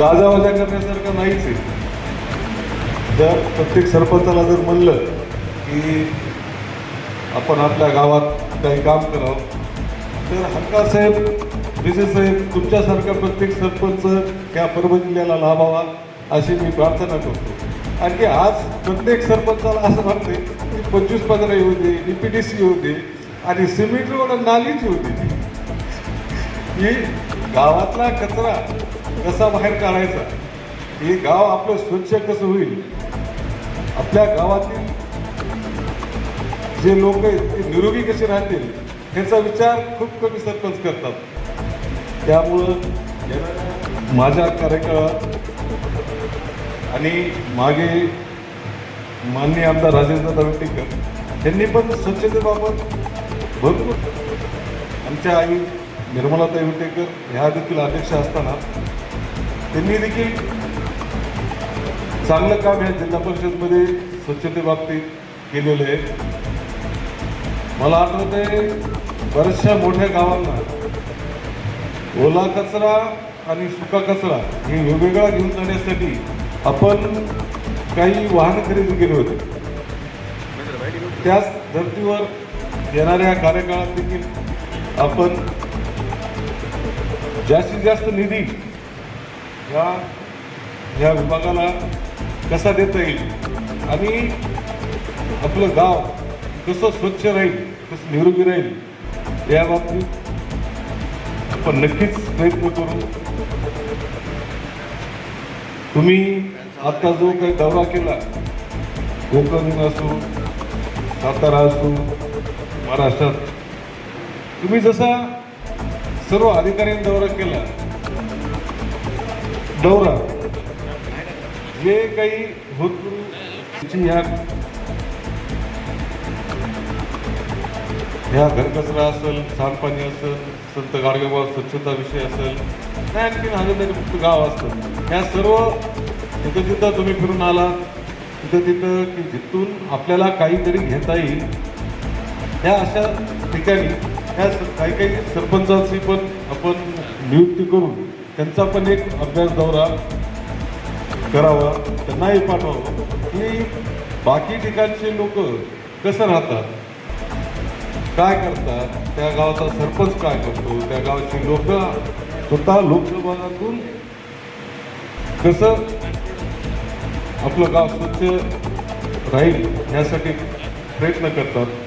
गाजावाजा करण्यासारखं नाहीच आहे. जर प्रत्येक सरपंचाला जर म्हणलं की आपण आपल्या गावात काही काम करावं, तर हक्का साहेब, विजय साहेब, तुमच्यासारखा प्रत्येक सरपंच या परभणी जिल्ह्याला लाभावा अशी मी प्रार्थना करतो. आणि आज प्रत्येक सरपंचाला असं वाटतंय की 25-15 येऊ दे, DPDC येऊ दे आणि सिमेंट रोड नालीच येऊ दे, की गावातला कचरा कसा बाहेर काढायचा, हे गाव आपलं स्वच्छ कसं होईल, आपल्या गावातील जे लोक आहेत ते निरोगी कसे राहतील ह्याचा विचार खूप कमी सरपंच करतात. त्यामुळं माझ्या कार्यकाळात आणि मागे माननीय आमदार राजेंद्र विटेकर यांनी पण स्वच्छतेबाबत भरपूर, आमच्या आई निर्मलाताई विटेकर ह्या देखील अध्यक्ष असताना त्यांनी देखील चांगलं काम या जिल्हा परिषदमध्ये स्वच्छतेबाबतीत केलेलं आहे. मला आठवत आहे बऱ्याचशा मोठ्या गावांना ओला कचरा आणि सुका कचरा हे वेगवेगळा घेऊन जाण्यासाठी आपण काही वाहन खरेदी केले होते. त्याच धर्तीवर येणाऱ्या कार्यकाळात देखील आपण जास्तीत जास्त निधी या विभागाला कसा देता येईल आणि आपलं गाव कसं स्वच्छ राहील, कसं निरोगी राहील या बाबतीत आपण नक्कीच प्रयत्न करू. तुम्ही आता जो काही दौरा केला, कोकण असो, सातारा असो, महाराष्ट्रात तुम्ही जसा सर्व अधिकाऱ्यांनी दौरा केला, दौरा जे काही होत ह्या घरकचरा असेल, सांडपाणी असेल, संत गाडगेबाबा स्वच्छता विषय असेल, नाही आणखी हागणदारी गाव असतं, ह्या सर्व तिथं तिथं तुम्ही फिरून आला, तिथं तिथं की जिथून आपल्याला काहीतरी घेता येईल ह्या अशा ठिकाणी ह्या काही सरपंचाची पण आपण नियुक्ती करून त्यांचा पण एक अभ्यास दौरा करावा, त्यांनाही पाठवावं की बाकी ठिकाणचे लोक कसं राहतात, काय करतात, त्या गावाचा सरपंच काय करतो, त्या गावाची लोक स्वतः लोकसभातून कसं आपलं गाव स्वच्छ राहील यासाठी प्रयत्न करतात.